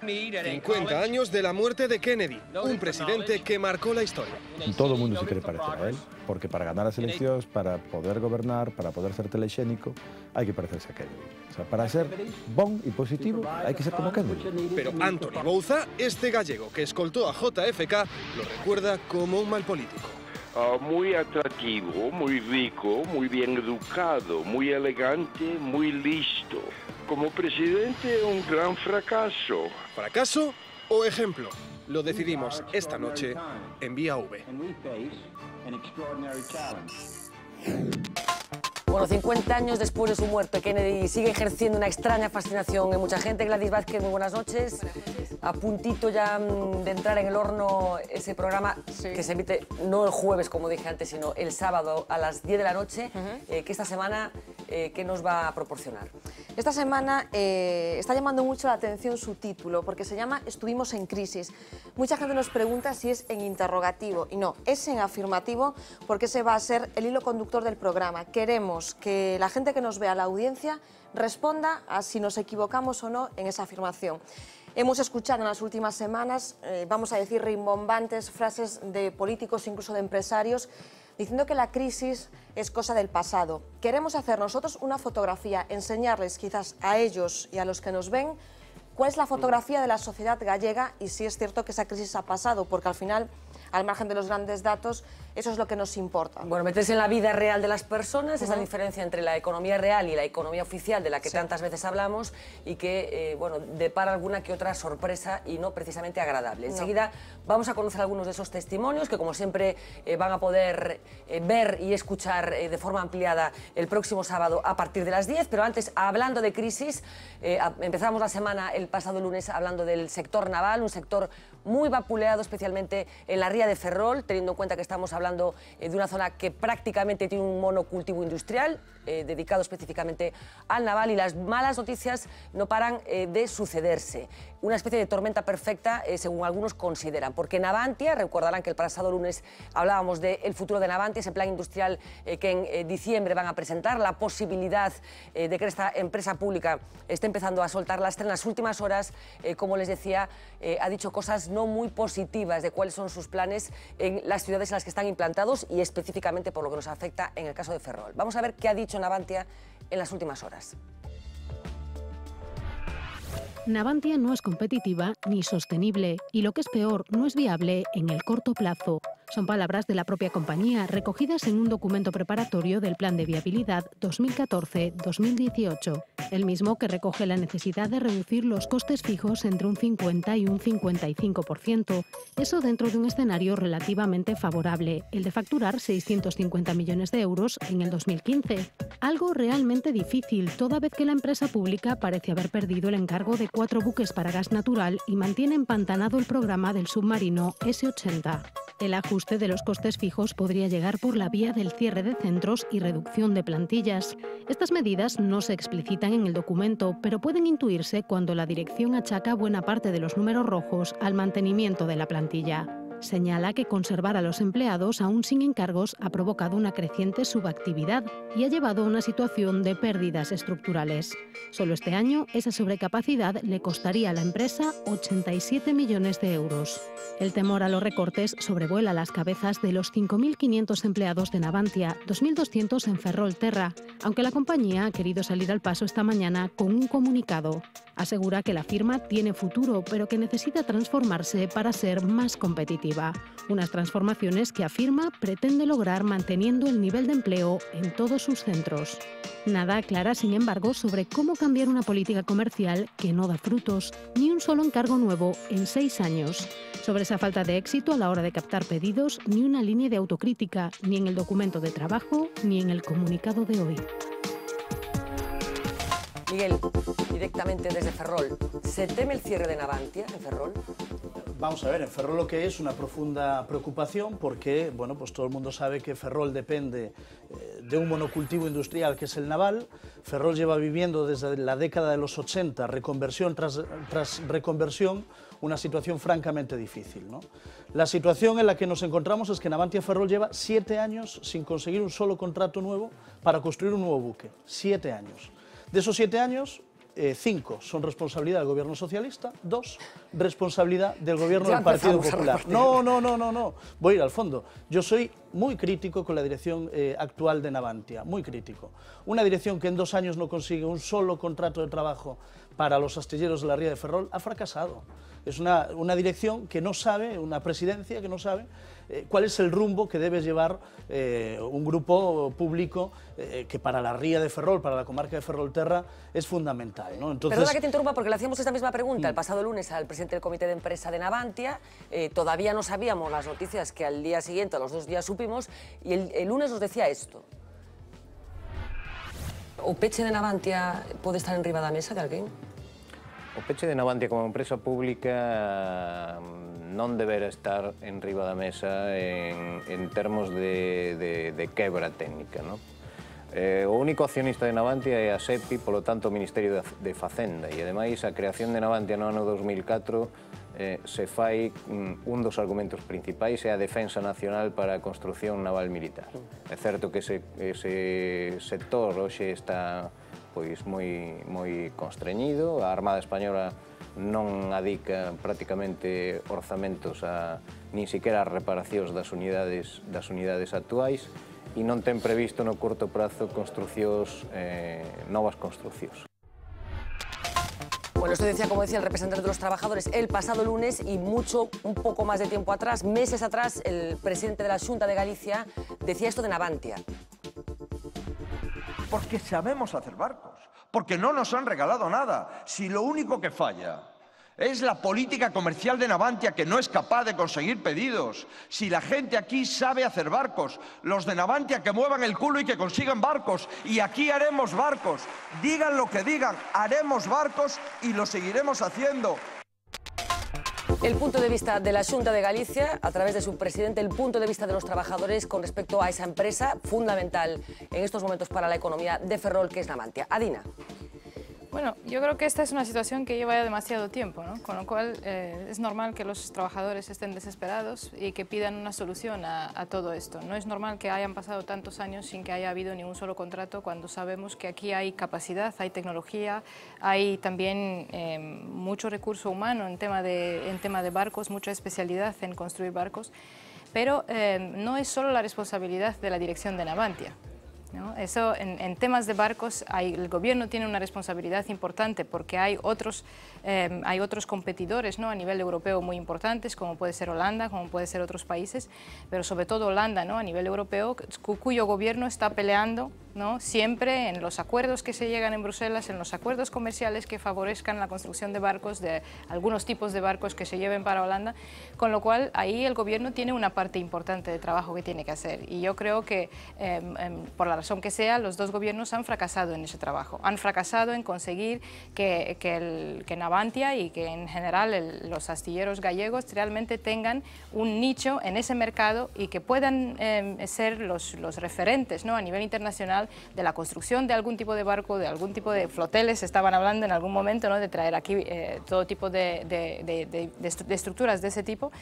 50 años de la muerte de Kennedy, un presidente que marcó la historia. Todo el mundo se quiere parecer a él, porque para ganar las elecciones, para poder gobernar, para poder ser telexénico, hay que parecerse a Kennedy. O sea, para ser bon y positivo, hay que ser como Kennedy. Pero Anthony Bouza, este gallego que escoltó a JFK, lo recuerda como un mal político. Muy atractivo, muy rico, muy bien educado, muy elegante, muy listo. Como presidente, un gran fracaso. ¿Fracaso o ejemplo? Lo decidimos esta noche en Vía V. Bueno, 50 años después de su muerte, Kennedy sigue ejerciendo una extraña fascinación en mucha gente. Gladys Vázquez, muy buenas noches. A puntito ya de entrar en el horno ese programa que se emite no el jueves, como dije antes, sino el sábado a las 10 de la noche, que esta semana, ¿qué nos va a proporcionar? Esta semana está llamando mucho la atención su título, porque se llama Estuvimos en crisis. Mucha gente nos pregunta si es en interrogativo, y no, es en afirmativo, porque ese va a ser el hilo conductor del programa. Queremos que la gente que nos vea, la audiencia, responda a si nos equivocamos o no en esa afirmación. Hemos escuchado en las últimas semanas, vamos a decir, rimbombantes frases de políticos, incluso de empresarios, diciendo que la crisis es cosa del pasado. Queremos hacer nosotros una fotografía, enseñarles quizás a ellos y a los que nos ven cuál es la fotografía de la sociedad gallega y si es cierto que esa crisis ha pasado, porque al final, al margen de los grandes datos, eso es lo que nos importa. Bueno, meterse en la vida real de las personas, esa diferencia entre la economía real y la economía oficial de la que tantas veces hablamos y que, bueno, depara alguna que otra sorpresa y no precisamente agradable. Enseguida vamos a conocer algunos de esos testimonios que, como siempre, van a poder ver y escuchar de forma ampliada el próximo sábado a partir de las 10, pero antes, hablando de crisis, empezamos la semana el pasado lunes hablando del sector naval, un sector muy vapuleado, especialmente en la ría de Ferrol, teniendo en cuenta que estamos hablando de una zona que prácticamente tiene un monocultivo industrial, dedicado específicamente al naval, y las malas noticias no paran de sucederse. Una especie de tormenta perfecta, según algunos consideran, porque Navantia, recordarán que el pasado lunes hablábamos del futuro de Navantia, ese plan industrial que en diciembre van a presentar, la posibilidad de que esta empresa pública esté empezando a soltar lastre. En las últimas horas, como les decía, ha dicho cosas no muy positivas de cuáles son sus planes en las ciudades en las que están implantados y específicamente por lo que nos afecta en el caso de Ferrol. Vamos a ver qué ha dicho Navantia en las últimas horas. Navantia no es competitiva ni sostenible y, lo que es peor, no es viable en el corto plazo. Son palabras de la propia compañía recogidas en un documento preparatorio del Plan de Viabilidad 2014-2018, el mismo que recoge la necesidad de reducir los costes fijos entre un 50 y un 55%, eso dentro de un escenario relativamente favorable, el de facturar 650 millones de euros en el 2015. Algo realmente difícil, toda vez que la empresa pública parece haber perdido el encargo de 4 buques para gas natural y mantiene empantanado el programa del submarino S-80. El ajuste de los costes fijos podría llegar por la vía del cierre de centros y reducción de plantillas. Estas medidas no se explicitan en el documento, pero pueden intuirse cuando la dirección achaca buena parte de los números rojos al mantenimiento de la plantilla. Señala que conservar a los empleados aún sin encargos ha provocado una creciente subactividad y ha llevado a una situación de pérdidas estructurales. Solo este año, esa sobrecapacidad le costaría a la empresa 87 millones de euros. El temor a los recortes sobrevuela las cabezas de los 5.500 empleados de Navantia, 2.200 en Ferrol-Terra, aunque la compañía ha querido salir al paso esta mañana con un comunicado. Asegura que la firma tiene futuro, pero que necesita transformarse para ser más competitiva. Unas transformaciones que afirma pretende lograr manteniendo el nivel de empleo en todos sus centros. Nada aclara, sin embargo, sobre cómo cambiar una política comercial que no da frutos, ni un solo encargo nuevo en 6 años. Sobre esa falta de éxito a la hora de captar pedidos, ni una línea de autocrítica, ni en el documento de trabajo, ni en el comunicado de hoy. Miguel, directamente desde Ferrol, ¿se teme el cierre de Navantia en Ferrol? Vamos a ver, en Ferrol lo que es una profunda preocupación porque, bueno, pues todo el mundo sabe que Ferrol depende de un monocultivo industrial que es el naval. Ferrol lleva viviendo desde la década de los 80, reconversión tras reconversión, una situación francamente difícil, ¿no? La situación en la que nos encontramos es que Navantia Ferrol lleva 7 años sin conseguir un solo contrato nuevo para construir un nuevo buque. 7 años. De esos 7 años, 5 son responsabilidad del gobierno socialista, 2 responsabilidad del gobierno del Partido Popular. No, voy a ir al fondo. Yo soy muy crítico con la dirección actual de Navantia, muy crítico. Una dirección que en 2 años no consigue un solo contrato de trabajo para los astilleros de la ría de Ferrol ha fracasado. Es una dirección que no sabe, una presidencia que no sabe cuál es el rumbo que debe llevar un grupo público que para la ría de Ferrol, para la comarca de Ferrolterra, es fundamental, ¿no? Entonces, perdona que te interrumpa porque le hacíamos esta misma pregunta el pasado lunes al presidente del comité de empresa de Navantia. Todavía no sabíamos las noticias que al día siguiente, a los 2 días supimos, y el lunes nos decía esto. O peche de Navantia pode estar enriba da mesa de alguén? O peche de Navantia como empresa pública non debera estar enriba da mesa en termos de quebra técnica, ¿no? O único accionista de Navantia é a SEPI, polo tanto o Ministerio de Facenda, e ademais a creación de Navantia no ano 2004 se fai un dos argumentos principais é a defensa nacional para a construción naval militar. É certo que ese sector hoxe está pois moi constreñido, a Armada Española non adica prácticamente orzamentos nin siquiera as reparacións das unidades actuais e non ten previsto no curto prazo novas construcións. Bueno, esto decía, como decía el representante de los trabajadores, el pasado lunes y un poco más de tiempo atrás, meses atrás, el presidente de la Xunta de Galicia decía esto de Navantia. Porque sabemos hacer barcos, porque no nos han regalado nada. Si lo único que falla es la política comercial de Navantia, que no es capaz de conseguir pedidos. Si la gente aquí sabe hacer barcos, los de Navantia que muevan el culo y que consigan barcos. Y aquí haremos barcos. Digan lo que digan, haremos barcos y lo seguiremos haciendo. El punto de vista de la Xunta de Galicia, a través de su presidente, el punto de vista de los trabajadores con respecto a esa empresa fundamental en estos momentos para la economía de Ferrol, que es Navantia. Adina. Bueno, yo creo que esta es una situación que lleva ya demasiado tiempo, ¿no? Con lo cual es normal que los trabajadores estén desesperados y que pidan una solución a todo esto. No es normal que hayan pasado tantos años sin que haya habido ni un solo contrato cuando sabemos que aquí hay capacidad, hay tecnología, hay también mucho recurso humano en tema de barcos, mucha especialidad en construir barcos, pero no es solo la responsabilidad de la dirección de Navantia, ¿no? Eso, en temas de barcos, el gobierno tiene una responsabilidad importante porque hay otros competidores, ¿no? A nivel europeo muy importantes, como puede ser Holanda, como puede ser otros países, pero sobre todo Holanda, ¿no? A nivel europeo, cuyo gobierno está peleando, ¿no? Siempre en los acuerdos que se llegan en Bruselas, en los acuerdos comerciales que favorezcan la construcción de barcos, de algunos tipos de barcos que se lleven para Holanda, con lo cual ahí el gobierno tiene una parte importante de trabajo que tiene que hacer. Y yo creo que por la razón que sea, los dos gobiernos han fracasado en ese trabajo, han fracasado en conseguir que Navantia y que en general los astilleros gallegos realmente tengan un nicho en ese mercado y que puedan ser los referentes, ¿no? A nivel internacional de la construcción de algún tipo de barco, de algún tipo de floteles. Estaban hablando en algún momento, ¿no? De traer aquí todo tipo de estructuras de ese tipo,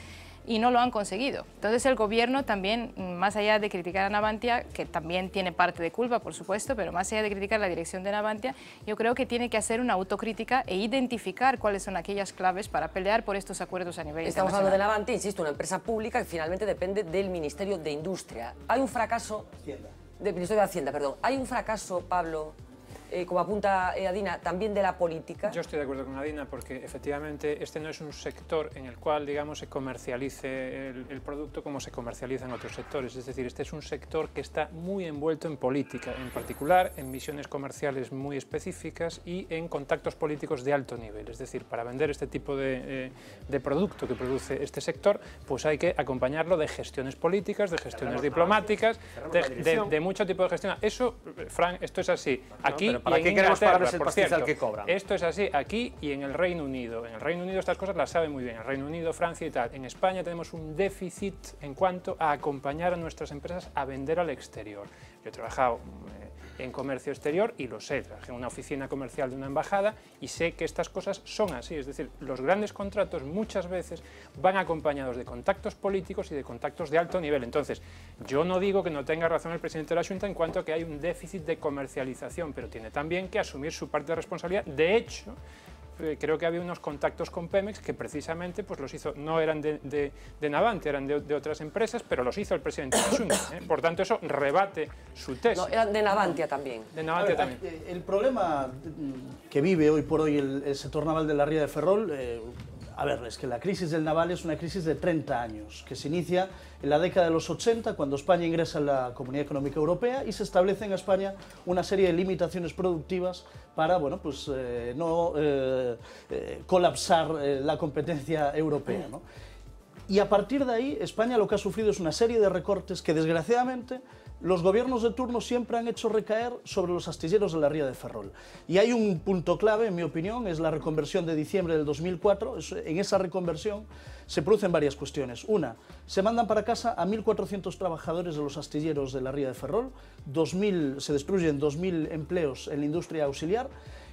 y no lo han conseguido. Entonces el gobierno también, más allá de criticar a Navantia, que también tiene parte de culpa, por supuesto, pero más allá de criticar la dirección de Navantia, yo creo que tiene que hacer una autocrítica e identificar cuáles son aquellas claves para pelear por estos acuerdos a nivel internacional. Estamos hablando de Navantia, insisto, una empresa pública que finalmente depende del Ministerio de Industria. Hay un fracaso... Del Ministerio de Hacienda, perdón. Hay un fracaso, Pablo, como apunta Adina, también de la política. Yo estoy de acuerdo con Adina porque efectivamente este no es un sector en el cual, digamos, se comercialice el producto como se comercializa en otros sectores. Es decir, este es un sector que está muy envuelto en política, en particular en misiones comerciales muy específicas y en contactos políticos de alto nivel. Es decir, para vender este tipo de producto que produce este sector, pues hay que acompañarlo de gestiones políticas, de gestiones diplomáticas, de mucho tipo de gestión. Eso, Fran, esto es así. Aquí ¿Para qué queremos pagarles el pastizal que cobran? Esto es así aquí y en el Reino Unido. En el Reino Unido estas cosas las sabe muy bien. En el Reino Unido, Francia y tal. En España tenemos un déficit en cuanto a acompañar a nuestras empresas a vender al exterior. Yo he trabajado en comercio exterior y lo sé, trabajé en una oficina comercial de una embajada y sé que estas cosas son así, es decir, los grandes contratos muchas veces van acompañados de contactos políticos y de contactos de alto nivel. Entonces, yo no digo que no tenga razón el presidente de la Xunta en cuanto a que hay un déficit de comercialización, pero tiene también que asumir su parte de responsabilidad. De hecho, creo que había unos contactos con Pemex que precisamente pues los hizo, no eran de Navantia, eran de otras empresas, pero los hizo el presidente de la Xunta. Por tanto, eso rebate su tesis. No, eran de Navantia también. De Navantia también. El problema que vive hoy por hoy el sector naval de la Ría de Ferrol, a ver, es que la crisis del naval es una crisis de 30 años, que se inicia en la década de los 80, cuando España ingresa en la Comunidad Económica Europea y se establece en España una serie de limitaciones productivas para, bueno, pues, no colapsar la competencia europea, ¿no? Y a partir de ahí, España lo que ha sufrido es una serie de recortes que, desgraciadamente, los gobiernos de turno siempre han hecho recaer sobre los astilleros de la Ría de Ferrol. Y hay un punto clave, en mi opinión, es la reconversión de diciembre del 2004. En esa reconversión se producen varias cuestiones. Una, se mandan para casa a 1.400 trabajadores de los astilleros de la Ría de Ferrol, se destruyen 2.000 empleos en la industria auxiliar,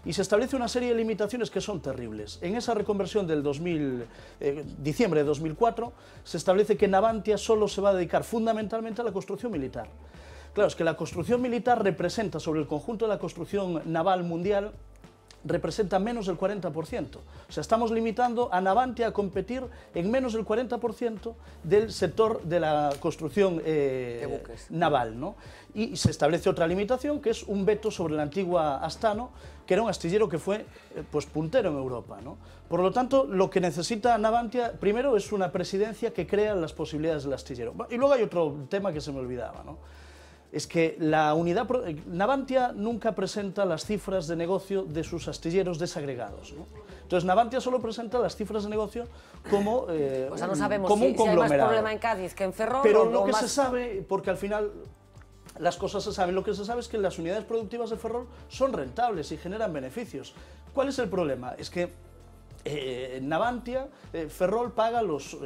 y se establece una serie de limitaciones que son terribles. En esa reconversión del diciembre de 2004 se establece que Navantia solo se va a dedicar fundamentalmente a la construcción militar. Claro, es que la construcción militar representa, sobre el conjunto de la construcción naval mundial, representa menos del 40%. O sea, estamos limitando a Navantia a competir en menos del 40% del sector de la construcción naval, ¿no? Y se establece otra limitación, que es un veto sobre la antigua Astano, que era un astillero que fue pues, puntero en Europa, ¿no? Por lo tanto, lo que necesita Navantia, primero, es una presidencia que crea las posibilidades del astillero. Y luego hay otro tema que se me olvidaba, ¿no? Es que Navantia nunca presenta las cifras de negocio de sus astilleros desagregados, ¿no? Entonces, Navantia solo presenta las cifras de negocio como, o sea, no sabemos como un conglomerado. Si hay más problema en Cádiz que en Ferrol. Pero lo que se sabe, porque al final las cosas se saben, lo que se sabe es que las unidades productivas de Ferrol son rentables y generan beneficios. ¿Cuál es el problema? Es que Navantia, Ferrol paga los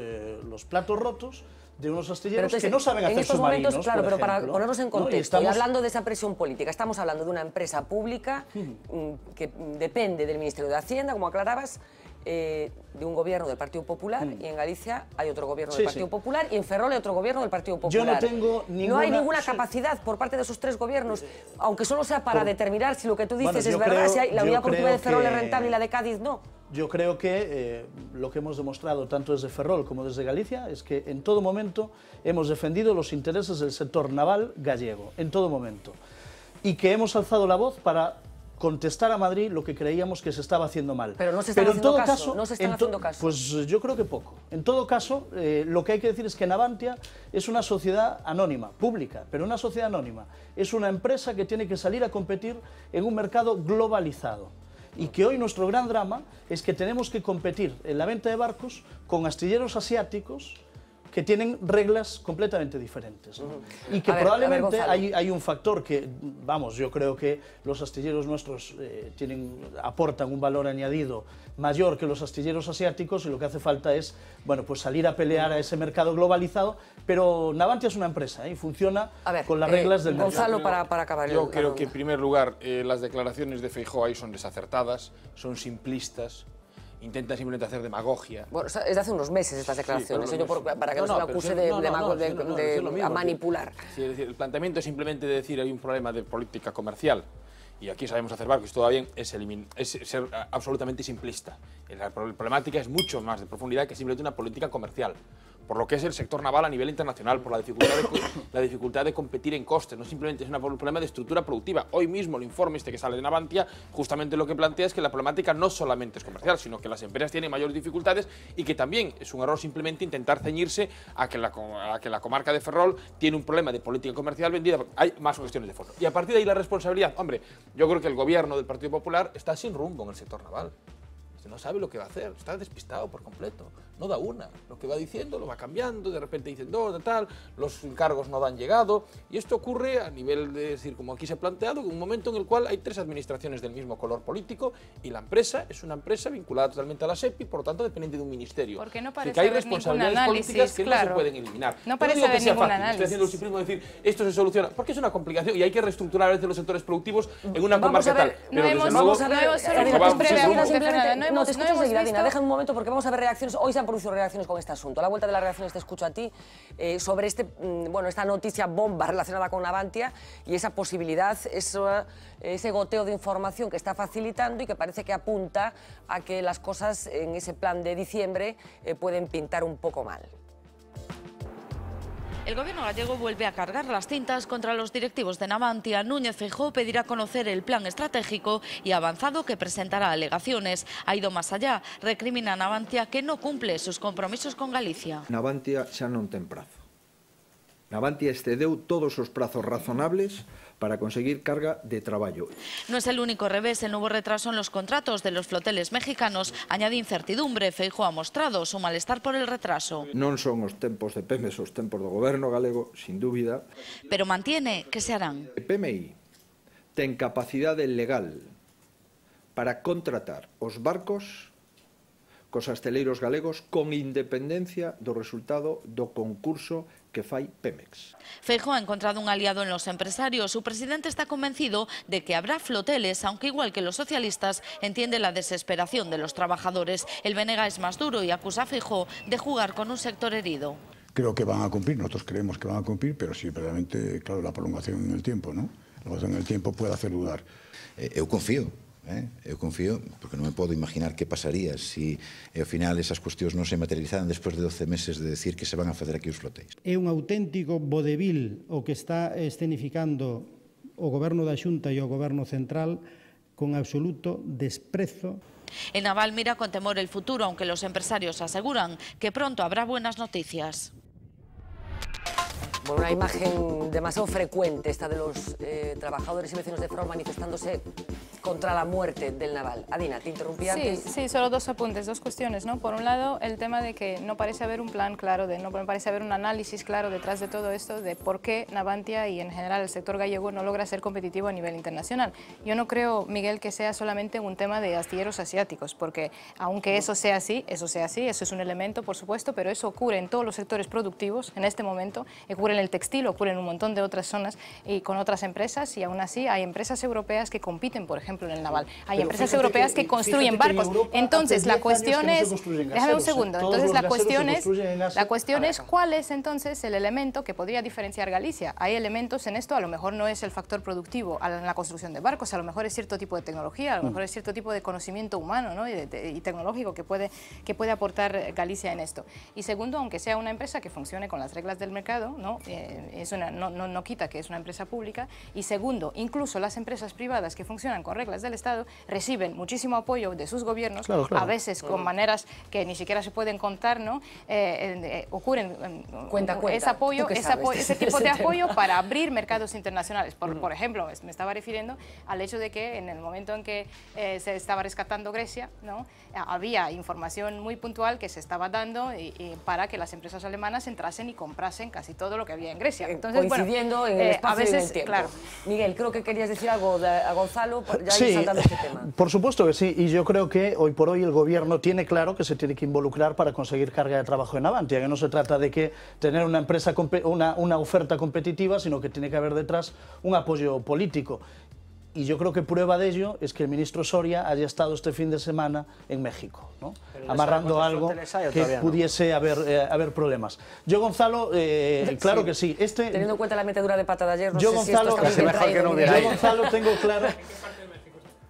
platos rotos de unos astilleros entonces, que no saben hacer submarinos, claro, pero para ponernos en contexto, ¿no? Y hablando de esa presión política, estamos hablando de una empresa pública que depende del Ministerio de Hacienda, como aclarabas, de un gobierno del Partido Popular, y en Galicia hay otro gobierno del Partido Popular, y en Ferrol hay otro gobierno del Partido Popular. Yo no tengo ninguna... No hay ninguna capacidad por parte de esos tres gobiernos, aunque solo sea para determinar si lo que tú dices es verdad, si la unidad productiva de Ferrol es rentable y la de Cádiz no. Yo creo que lo que hemos demostrado tanto desde Ferrol como desde Galicia es que en todo momento hemos defendido los intereses del sector naval gallego, en todo momento. Y que hemos alzado la voz para contestar a Madrid lo que creíamos que se estaba haciendo mal. Pero no se están haciendo caso, no se están haciendo caso. Pues yo creo que poco. En todo caso, lo que hay que decir es que Navantia es una sociedad anónima, pública, pero una sociedad anónima. Es una empresa que tiene que salir a competir en un mercado globalizado. Y que hoy nuestro gran drama es que tenemos que competir en la venta de barcos con astilleros asiáticos que tienen reglas completamente diferentes, ¿no? Y que probablemente hay un factor que, vamos, yo creo que los astilleros nuestros aportan un valor añadido mayor que los astilleros asiáticos, y lo que hace falta es, bueno, pues salir a pelear a ese mercado globalizado, pero Navantia es una empresa y funciona con las reglas del mercado. Gonzalo, para acabar. Yo creo que, en primer lugar, las declaraciones de Feijóo ahí son desacertadas, son simplistas, intentan simplemente hacer demagogia. Bueno, es de hace unos meses estas declaraciones, para que no se le acuse de manipular. Sí, es decir, el planteamiento es simplemente de decir hay un problema de política comercial, y aquí sabemos hacer barcos, todo va bien, es ser absolutamente simplista. La problemática es mucho más de profundidad que simplemente una política comercial, por lo que es el sector naval a nivel internacional, por la dificultad de competir en costes, no simplemente es un problema de estructura productiva. Hoy mismo el informe que sale de Navantia justamente lo que plantea es que la problemática no solamente es comercial, sino que las empresas tienen mayores dificultades y que también es un error simplemente intentar ceñirse a que la comarca de Ferrol tiene un problema de política comercial vendida. Hay más cuestiones de fondo. Y a partir de ahí la responsabilidad, hombre, yo creo que el gobierno del Partido Popular está sin rumbo en el sector naval. Usted no sabe lo que va a hacer, está despistado por completo, no da una. Lo que va diciendo lo va cambiando, de repente dicen dos, de tal, los encargos no han llegado. Y esto ocurre a nivel de decir, como aquí se ha planteado, un momento en el cual hay 3 administraciones del mismo color político y la empresa es una empresa vinculada totalmente a la SEPI, por lo tanto dependiente de un ministerio. Porque no parece que hay haber responsabilidades ningún análisis, políticas que claro. no se pueden eliminar. No parece haber ningún análisis. Estoy haciendo el simplismo de decir, esto se soluciona, porque es una complicación y hay que reestructurar a veces los sectores productivos en una comarca tal. Pero desde luego, deja un momento porque vamos a ver reacciones. Hoy se han producido reacciones con este asunto. A la vuelta de las reacciones te escucho a ti sobre esta noticia bomba relacionada con Navantia y esa posibilidad, ese goteo de información que está facilitando y que parece que apunta a que las cosas en ese plan de diciembre pueden pintar un poco mal. El gobierno gallego vuelve a cargar las cintas contra los directivos de Navantia. Núñez Feijóo pedirá conocer el plan estratégico y ha avanzado que presentará alegaciones. Ha ido más allá, recrimina a Navantia que no cumple sus compromisos con Galicia. Navantia xa non ten prazo. Navantia excedeu todos os prazos razonables para conseguir carga de traballo. No es el único revés, el nuevo retraso en los contratos de los floteles mexicanos añade incertidumbre. Feijóo ha mostrado su malestar por el retraso. Non son os tempos de Pemex os tempos do goberno galego, sin dúbida. Pero mantiene que se harán. PMI ten capacidade legal para contratar os barcos cos asteleiros galegos con independencia do resultado do concurso que fai Pemex. Feijóo ha encontrado un aliado en los empresarios. Su presidente está convencido de que habrá floteles, aunque igual que los socialistas entiende la desesperación de los trabajadores. El Benega es más duro y acusa a Feijóo de jugar con un sector herido. Creo que van a cumplir, nosotros creemos que van a cumplir, pero sí, verdaderamente, claro, la prolongación en el tiempo, ¿no? La prolongación en el tiempo puede hacer dudar. Eu confío. Eu confío, porque non me podo imaginar que pasaría se ao final esas cuestións non se materializaran despois de 12 meses de decir que se van a facer aquí os flotéis. É un auténtico vodevil o que está escenificando o Goberno da Xunta e o Goberno Central con absoluto desprezo. El Naval mira con temor el futuro, aunque los empresarios aseguran que pronto habrá buenas noticias. Bueno, una imagen demasiado frecuente esta de los trabajadores y vecinos de Ferrol manifestándose contra la muerte del Naval. Adina, te interrumpí antes. Sí, solo dos apuntes, dos cuestiones, ¿no? Por un lado, el tema de que no parece haber un plan claro, no parece haber un análisis claro detrás de todo esto, de por qué Navantia y en general el sector gallego no logra ser competitivo a nivel internacional. Yo no creo, Miguel, que sea solamente un tema de astilleros asiáticos, porque aunque eso sea así, eso es un elemento, por supuesto, pero eso ocurre en todos los sectores productivos en este momento, ocurre en el textil, ocurre en un montón de otras zonas y con otras empresas, y aún así hay empresas europeas que compiten, por ejemplo, en el naval. Hay empresas europeas que construyen barcos. Entonces, la cuestión es... Déjame un segundo. Entonces, la cuestión es cuál es entonces el elemento que podría diferenciar Galicia. Hay elementos en esto, a lo mejor no es el factor productivo en la construcción de barcos, a lo mejor es cierto tipo de tecnología, a lo mejor es cierto tipo de conocimiento humano, ¿no? y tecnológico que puede aportar Galicia en esto. Y segundo, aunque sea una empresa que funcione con las reglas del mercado, ¿no? No quita que es una empresa pública. Y segundo, incluso las empresas privadas que funcionan con reglas del Estado reciben muchísimo apoyo de sus gobiernos, claro. A veces con maneras que ni siquiera se pueden contar, ¿no? Ocurren ese tipo de apoyo para abrir mercados internacionales. Por ejemplo, me estaba refiriendo al hecho de que en el momento en que se estaba rescatando Grecia, ¿no? Había información muy puntual que se estaba dando para que las empresas alemanas entrasen y comprasen casi todo lo que había en Grecia. Entonces, coincidiendo en el espacio y en el tiempo. Claro. Miguel, creo que querías decir algo a Gonzalo, ya ir saltando este tema. Por supuesto que sí, y yo creo que hoy por hoy el gobierno tiene claro que se tiene que involucrar para conseguir carga de trabajo en Navantia, que no se trata de que tener una empresa una oferta competitiva, sino que tiene que haber detrás un apoyo político. Y yo creo que prueba de ello es que el ministro Soria haya estado este fin de semana en México, ¿no? Amarrando algo que pudiese haber problemas. Yo, Gonzalo, claro que sí. Teniendo en cuenta la metedura de pata de ayer, no sé Gonzalo, si esto está bien traído.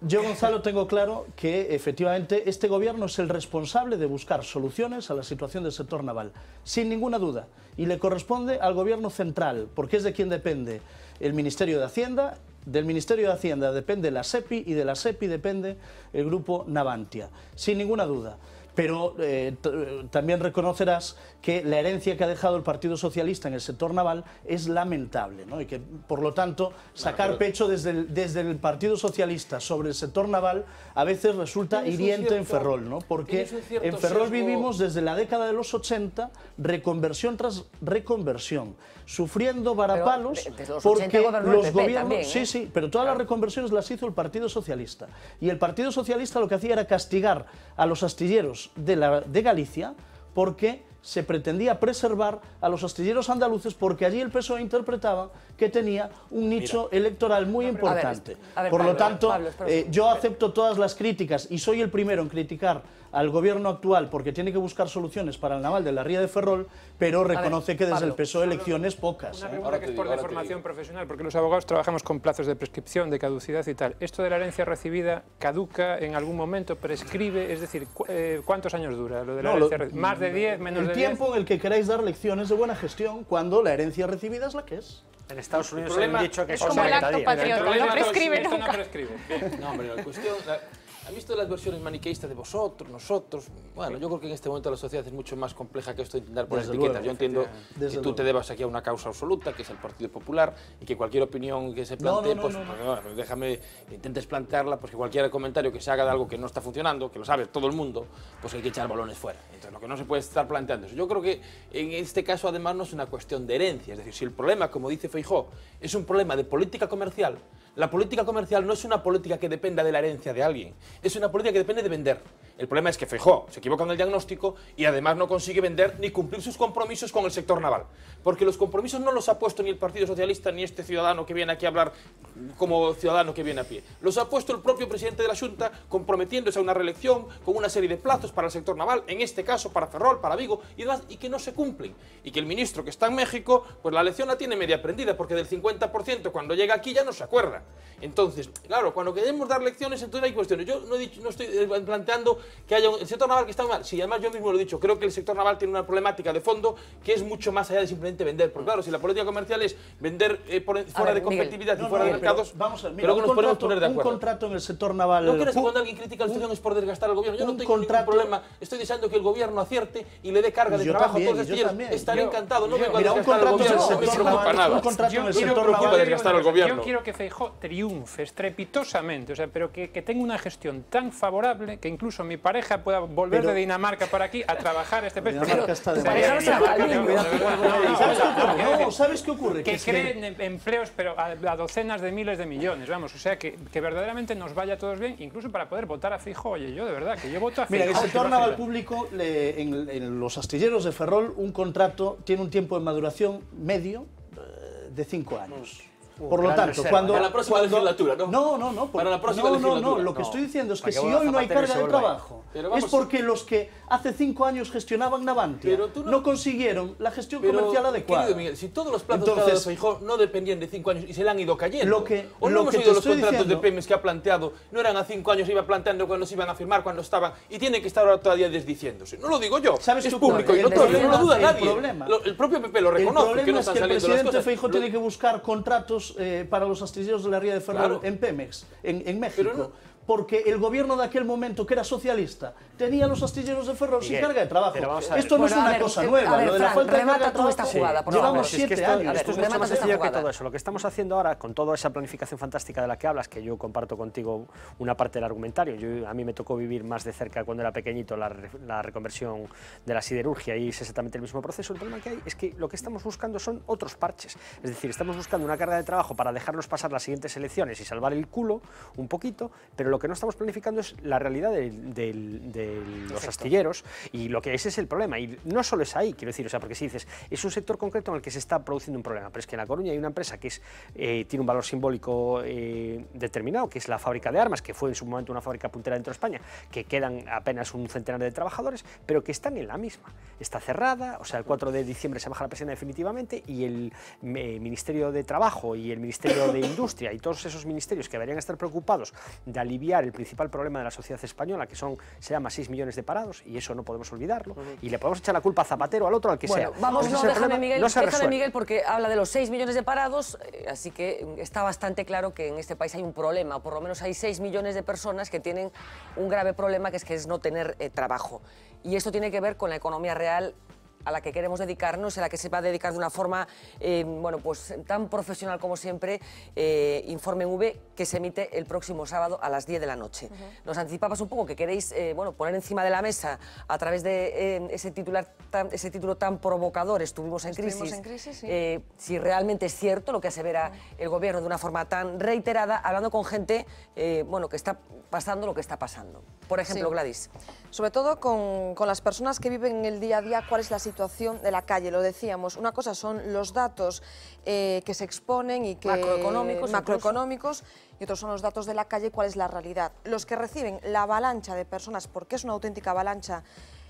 Yo, Gonzalo, tengo claro que efectivamente este gobierno es el responsable de buscar soluciones a la situación del sector naval, sin ninguna duda. Y le corresponde al gobierno central, porque es de quien depende el Ministerio de Hacienda. Del Ministerio de Hacienda depende la SEPI y de la SEPI depende el grupo Navantia, sin ninguna duda. Pero también reconocerás que la herencia que ha dejado el Partido Socialista en el sector naval es lamentable, ¿no? Y que, por lo tanto, sacar pecho desde el Partido Socialista sobre el sector naval a veces resulta hiriente en Ferrol, ¿no? Porque en Ferrol vivimos desde la década de los 80 reconversión tras reconversión, sufriendo varapalos porque los gobiernos... También, sí, sí, pero todas las reconversiones las hizo el Partido Socialista. Y el Partido Socialista lo que hacía era castigar a los astilleros de Galicia porque se pretendía preservar a los astilleros andaluces porque allí el PSOE interpretaba que tenía un nicho electoral muy importante. Por lo tanto, yo acepto todas las críticas y soy el primero en criticar al gobierno actual porque tiene que buscar soluciones para el naval de la Ría de Ferrol, pero reconoce que desde el PSOE elecciones pocas. Una pregunta que es por deformación profesional, porque los abogados trabajamos con plazos de prescripción, de caducidad y tal. ¿Esto de la herencia recibida caduca en algún momento, prescribe? Es decir, ¿cuántos años dura lo de la herencia recibida? ¿Más de 10, menos de 10? El tiempo en el que queráis dar lecciones de buena gestión cuando la herencia recibida es la que es. En Estados Unidos hay un dicho que es como el acto patriota, no prescribe nunca. No prescribe. No, hombre, la cuestión... ¿Han visto las versiones maniqueístas de vosotros, nosotros? Bueno, yo creo que en este momento la sociedad es mucho más compleja que esto de intentar poner etiquetas. Yo entiendo que tú te debas aquí a una causa absoluta, que es el Partido Popular, y que cualquier opinión que se plantee, déjame, intentes plantearla, pues que cualquier comentario que se haga de algo que no está funcionando, que lo sabe todo el mundo, pues hay que echar balones fuera. Entonces, lo que no se puede estar planteando eso. Yo creo que en este caso, además, no es una cuestión de herencia. Es decir, si el problema, como dice Feijóo, es un problema de política comercial, la política comercial no es una política que dependa de la herencia de alguien, es una política que depende de vender. El problema es que Feijóo se equivoca en el diagnóstico y además no consigue vender ni cumplir sus compromisos con el sector naval. Porque los compromisos no los ha puesto ni el Partido Socialista ni este ciudadano que viene aquí a hablar como ciudadano que viene a pie. Los ha puesto el propio presidente de la Xunta comprometiéndose a una reelección con una serie de plazos para el sector naval, en este caso para Ferrol, para Vigo y demás, y que no se cumplen. Y que el ministro que está en México, pues la lección la tiene media aprendida, porque del 50% cuando llega aquí ya no se acuerda. Entonces, claro, cuando queremos dar lecciones, entonces hay cuestiones. Yo no estoy planteando que haya el sector naval que está mal. Sí, además yo mismo lo he dicho, creo que el sector naval tiene una problemática de fondo que es mucho más allá de simplemente vender. Porque claro, si la política comercial es vender fuera de competitividad y fuera de mercados, vamos a ver, pero que nos podemos poner de acuerdo. Un contrato en el sector naval... ¿No crees que cuando alguien critica la situación es por desgastar al gobierno? Yo no tengo ningún problema. Estoy deseando que el gobierno acierte y le dé carga de trabajo a todos los astilleros. Estaré encantado, no vengo a desgastar al gobierno. Un contrato en el sector naval. Yo quiero que Feijóo triunfe estrepitosamente, o sea, pero que tenga una gestión tan favorable que incluso mi pareja pueda volver de Dinamarca para aquí a trabajar este país. ¿Sabes qué ocurre? Que creen empleos, pero a docenas de miles de millones, vamos, o sea, que verdaderamente nos vaya a todos bien, incluso para poder votar a Feijóo. Oye, yo de verdad, que yo voto a Feijóo. Mira, el sector naval público, en los astilleros de Ferrol, un contrato tiene un tiempo de maduración medio de 5 años. Por lo tanto, para la próxima legislatura, ¿no? No, para la próxima legislatura. No, lo que estoy diciendo es que si hoy no hay carga de trabajo, es porque los que hace 5 años gestionaban Navantia no consiguieron la gestión comercial adecuada. Querido Miguel, si todos los plazos de Feijóo no dependían de 5 años y se le han ido cayendo, o no hemos oído los contratos de Pemex que ha planteado, no eran a 5 años, iba planteando cuando se iban a firmar, cuando estaban, y tienen que estar ahora todavía desdiciéndose. No lo digo yo, es público y notorio, no lo duda nadie. El propio PP lo reconoce, que no están saliendo las cosas. El presidente Feijóo tiene que buscar contratos para los astilleros de la Ría de Ferrol en Pemex, en México. Porque el gobierno de aquel momento, que era socialista, tenía los astilleros de Ferrol sin carga de trabajo. Esto no es una cosa nueva. Lo de la falta de carga de trabajo, llevamos 7 años. Esto es mucho más sencillo que todo eso. Lo que estamos haciendo ahora, con toda esa planificación fantástica de la que hablas, que yo comparto contigo una parte del argumentario. A mí me tocó vivir más de cerca cuando era pequeñito la reconversión de la siderurgia y es exactamente el mismo proceso. El problema que hay es que lo que estamos buscando son otros parches. Es decir, estamos buscando una carga de trabajo para dejarnos pasar las siguientes elecciones y salvar el culo un poquito, pero lo que no estamos planificando es la realidad de los astilleros y lo que ese es el problema. Y no solo es ahí, quiero decir, o sea, porque si dices, es un sector concreto en el que se está produciendo un problema, pero es que en La Coruña hay una empresa que tiene un valor simbólico determinado, que es la fábrica de armas, que fue en su momento una fábrica puntera dentro de España, que quedan apenas un centenar de trabajadores, pero que están en la misma. Está cerrada, o sea, el 4 de diciembre se baja la persiana definitivamente y el Ministerio de Trabajo y el Ministerio de Industria y todos esos ministerios que deberían estar preocupados de aliviar aliviar el principal problema de la sociedad española, que se llama 6 millones de parados, y eso no podemos olvidarlo, y le podemos echar la culpa a Zapatero, al otro, al que sea. Vamos, déjame Miguel, porque porque habla de los 6 millones de parados, así que está bastante claro que en este país hay un problema, o por lo menos hay 6 millones de personas que tienen un grave problema, que es no tener trabajo. Y esto tiene que ver con la economía real a la que queremos dedicarnos, a la que se va a dedicar de una forma bueno, pues, tan profesional como siempre, Informe V, que se emite el próximo sábado a las 10 de la noche. Nos anticipabas un poco que queréis bueno, poner encima de la mesa, a través de ese título tan provocador, estuvimos en crisis, sí. Si realmente es cierto lo que asevera el Gobierno de una forma tan reiterada, hablando con gente bueno, que está pasando lo que está pasando. Por ejemplo, Gladys. Sobre todo con las personas que viven el día a día, cuál es la situación de la calle. Lo decíamos, una cosa son los datos que se exponen y que macroeconómicos, y otros son los datos de la calle, cuál es la realidad. Los que reciben la avalancha de personas, porque es una auténtica avalancha,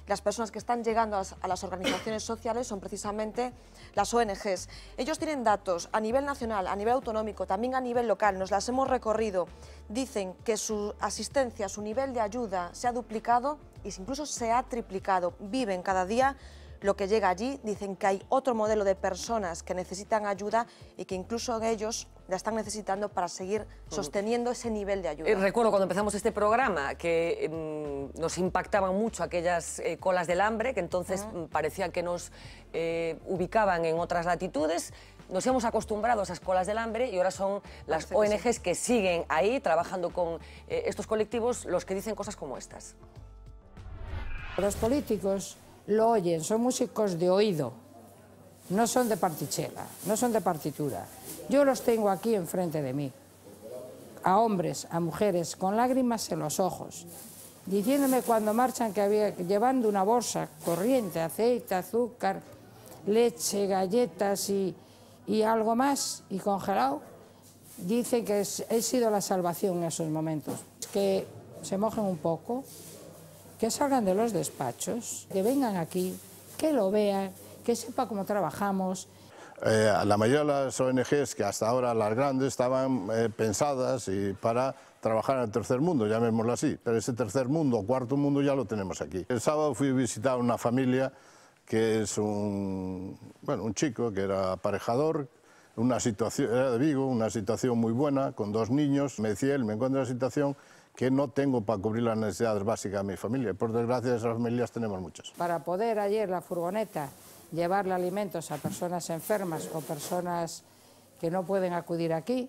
las personas que están llegando a las organizaciones sociales son precisamente las ONGs. Ellos tienen datos a nivel nacional, a nivel autonómico, también a nivel local, nos las hemos recorrido. Dicen que su asistencia, su nivel de ayuda se ha duplicado y incluso se ha triplicado. Viven cada día lo que llega allí, dicen que hay otro modelo de personas que necesitan ayuda y que incluso ellos la están necesitando para seguir sosteniendo ese nivel de ayuda. Recuerdo cuando empezamos este programa que nos impactaban mucho aquellas colas del hambre, que entonces parecían que nos ubicaban en otras latitudes. Nos hemos acostumbrado a esas colas del hambre y ahora son las ONGs que siguen ahí trabajando con estos colectivos los que dicen cosas como estas. Los políticos lo oyen, son músicos de oído, no son de partichela, no son de partitura. Yo los tengo aquí enfrente de mí, a hombres, a mujeres, con lágrimas en los ojos, diciéndome cuando marchan que llevando una bolsa corriente, aceite, azúcar, leche, galletas y algo más, y congelado, dicen que he sido la salvación en esos momentos. Que se mojen un poco, que salgan de los despachos, que vengan aquí, que lo vean, que sepa cómo trabajamos. La mayoría de las ONGs, que hasta ahora las grandes, estaban pensadas para trabajar en el tercer mundo, llamémoslo así, pero ese tercer mundo o cuarto mundo ya lo tenemos aquí. El sábado fui a visitar una familia que es un chico que era aparejador, era de Vigo, una situación muy buena, con 2 niños. Me decía él, me encuentro en una situación que no tengo para cubrir las necesidades básicas de mi familia. Por desgracia, esas familias tenemos muchas. Para poder ayer la furgoneta llevarle alimentos a personas enfermas o personas que no pueden acudir aquí,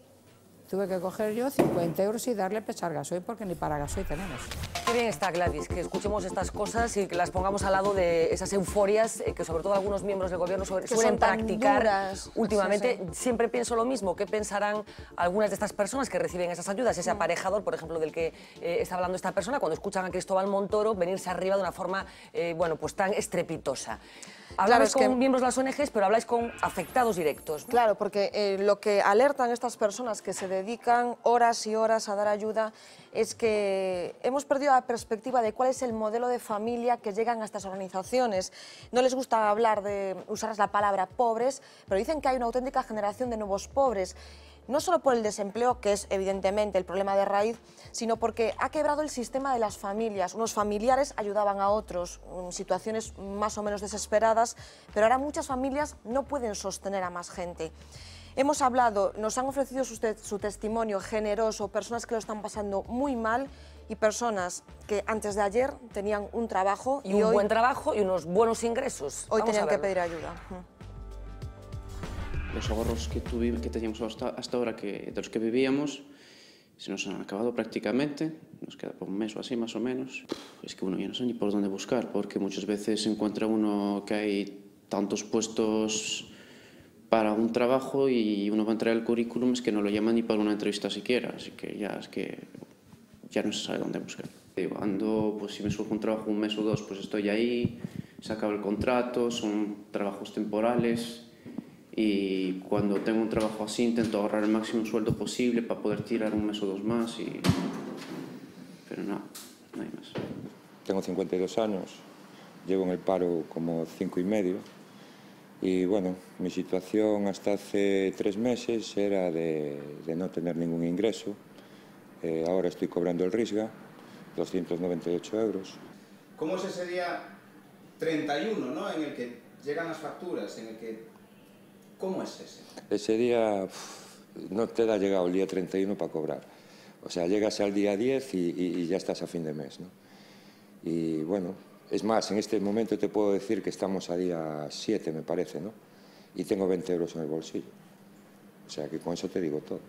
tuve que coger yo 50 euros y darle pesar gasoil, porque ni para gasoil tenemos. Qué bien está, Gladys, que escuchemos estas cosas y que las pongamos al lado de esas euforias que sobre todo algunos miembros del Gobierno suelen practicar últimamente. Sí. Siempre pienso lo mismo. ¿Qué pensarán algunas de estas personas que reciben esas ayudas? Ese aparejador, por ejemplo, del que está hablando esta persona, cuando escuchan a Cristóbal Montoro venirse arriba de una forma bueno, pues tan estrepitosa. Habláis con miembros de las ONGs, pero habláis con afectados directos, ¿no? Claro, porque lo que alertan estas personas que se dedican horas y horas a dar ayuda es que hemos perdido la perspectiva de cuál es el modelo de familia que llegan a estas organizaciones. No les gusta usar la palabra pobres, pero dicen que hay una auténtica generación de nuevos pobres. No solo por el desempleo, que es evidentemente el problema de raíz, sino porque ha quebrado el sistema de las familias. Unos familiares ayudaban a otros en situaciones más o menos desesperadas, pero ahora muchas familias no pueden sostener a más gente. Hemos hablado, nos han ofrecido su testimonio generoso, personas que lo están pasando muy mal y personas que antes de ayer tenían un trabajo y un buen trabajo y unos buenos ingresos. Hoy tenían que pedir ayuda. Los ahorros que teníamos hasta ahora, de los que vivíamos, se nos han acabado prácticamente, nos queda por un mes o así más o menos. Es que uno ya no sabe ni por dónde buscar, porque muchas veces se encuentra uno que hay tantos puestos para un trabajo y uno va a entrar al currículum, es que no lo llaman ni para una entrevista siquiera, así que ya no se sabe dónde buscar. Digo, pues si me surge un trabajo un mes o dos, pues estoy ahí, se acaba el contrato, son trabajos temporales. Y cuando tengo un trabajo así intento ahorrar el máximo sueldo posible para poder tirar un mes o dos más, pero no hay más. Tengo 52 años, llevo en el paro como 5 y medio y bueno, mi situación hasta hace 3 meses era de no tener ningún ingreso. Ahora estoy cobrando el Risga, 298 euros. ¿Cómo es ese día 31, ¿no? En el que llegan las facturas, en el que... ¿Cómo es ese? Ese día no te da llegado el día 31 para cobrar. O sea, llegas al día 10 y ya estás a fin de mes, ¿no? Y bueno, es más, en este momento te puedo decir que estamos a día 7, me parece, ¿no? Y tengo 20 euros en el bolsillo. O sea, que con eso te digo todo.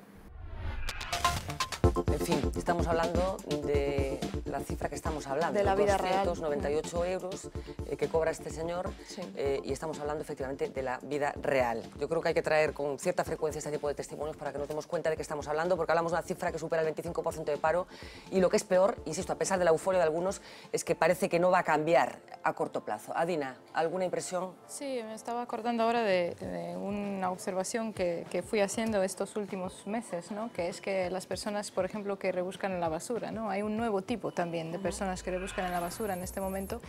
En fin, estamos hablando de la cifra que estamos hablando. De la vida real. 298 euros que cobra este señor, sí. Y estamos hablando efectivamente de la vida real. Yo creo que hay que traer con cierta frecuencia este tipo de testimonios para que nos demos cuenta de qué estamos hablando, porque hablamos de una cifra que supera el 25% de paro y lo que es peor, insisto, a pesar de la euforia de algunos, es que parece que no va a cambiar a corto plazo. Adina, ¿alguna impresión? Sí, me estaba acordando ahora de una observación que fui haciendo estos últimos meses, ¿no? Que es que las personas, por ejemplo, que rebuscan en la basura, ¿no? Hay un nuevo tipo también de personas que rebuscan en la basura en este momento.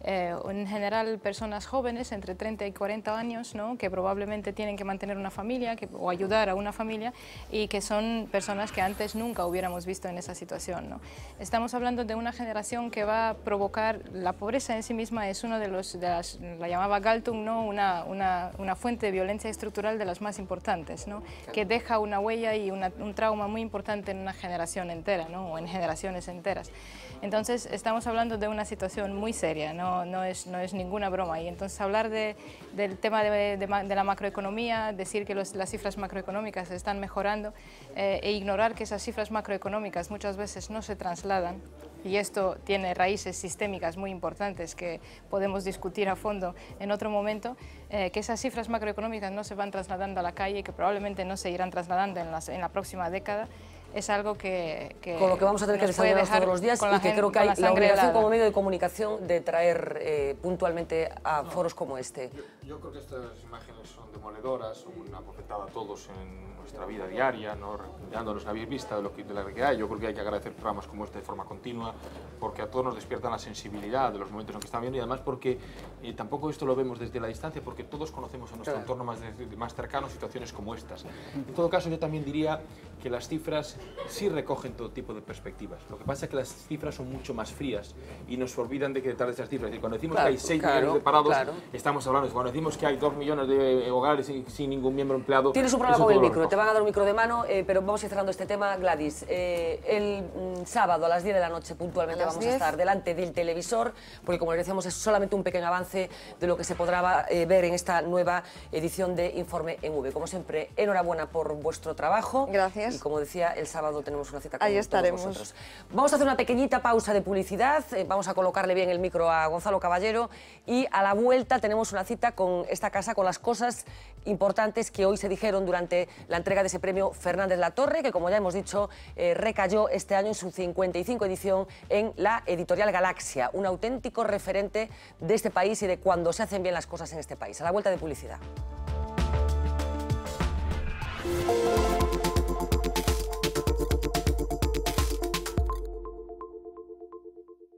En general, personas jóvenes, entre 30 y 40 años, ¿no? Que probablemente tienen que mantener una familia o ayudar a una familia y que son personas que antes nunca hubiéramos visto en esa situación, ¿no? Estamos hablando de una generación que va a provocar, la pobreza en sí misma es uno de la llamaba Galtung, ¿no? Una fuente de violencia estructural de las más importantes, ¿no? Que deja una huella y un trauma muy importante en una generación entera, ¿no? O en generaciones enteras. Entonces estamos hablando de una situación muy seria, no es ninguna broma. Y entonces hablar del tema de la macroeconomía, decir que las cifras macroeconómicas están mejorando e ignorar que esas cifras macroeconómicas muchas veces no se trasladan, y esto tiene raíces sistémicas muy importantes que podemos discutir a fondo en otro momento, que esas cifras macroeconómicas no se van trasladando a la calle, que probablemente no se irán trasladando en la próxima década. Es algo que con lo que vamos a tener que desarrollar todos los días y que creo que hay la obligación como medio de comunicación de traer puntualmente a foros como este. Yo creo que estas imágenes son demoledoras, son una bofetada a todos en nuestra vida diaria, ¿no? Dándonos una vista de lo que hay. Yo creo que hay que agradecer programas como este de forma continua, porque a todos nos despiertan la sensibilidad de los momentos en que están viendo, y además porque tampoco esto lo vemos desde la distancia, porque todos conocemos en nuestro entorno más cercano situaciones como estas. En todo caso, yo también diría que las cifras sí recogen todo tipo de perspectivas. Lo que pasa es que las cifras son mucho más frías y nos olvidan de que detrás de esas cifras, es decir, cuando decimos que hay 6 millones de parados, estamos hablando, cuando decimos que hay 2 millones de hogares sin ningún miembro empleado... Tienes un problema con el micro, te van a dar un micro de mano, pero vamos a ir cerrando este tema. Gladys, el sábado a las 10 de la noche puntualmente vamos a estar delante del televisor, porque como les decíamos es solamente un pequeño avance de lo que se podrá ver en esta nueva edición de Informe en V. Como siempre, enhorabuena por vuestro trabajo. Gracias. Y como decía, el sábado tenemos una cita con Ahí estaremos. todos vosotros. Vamos a hacer una pequeñita pausa de publicidad, vamos a colocarle bien el micro a Gonzalo Caballero y a la vuelta tenemos una cita con esta casa, con las cosas importantes que hoy se dijeron durante la entrega de ese premio Fernández Latorre, que como ya hemos dicho, recayó este año en su 55 edición en la editorial Galaxia, un auténtico referente de este país y de cuando se hacen bien las cosas en este país. A la vuelta de publicidad.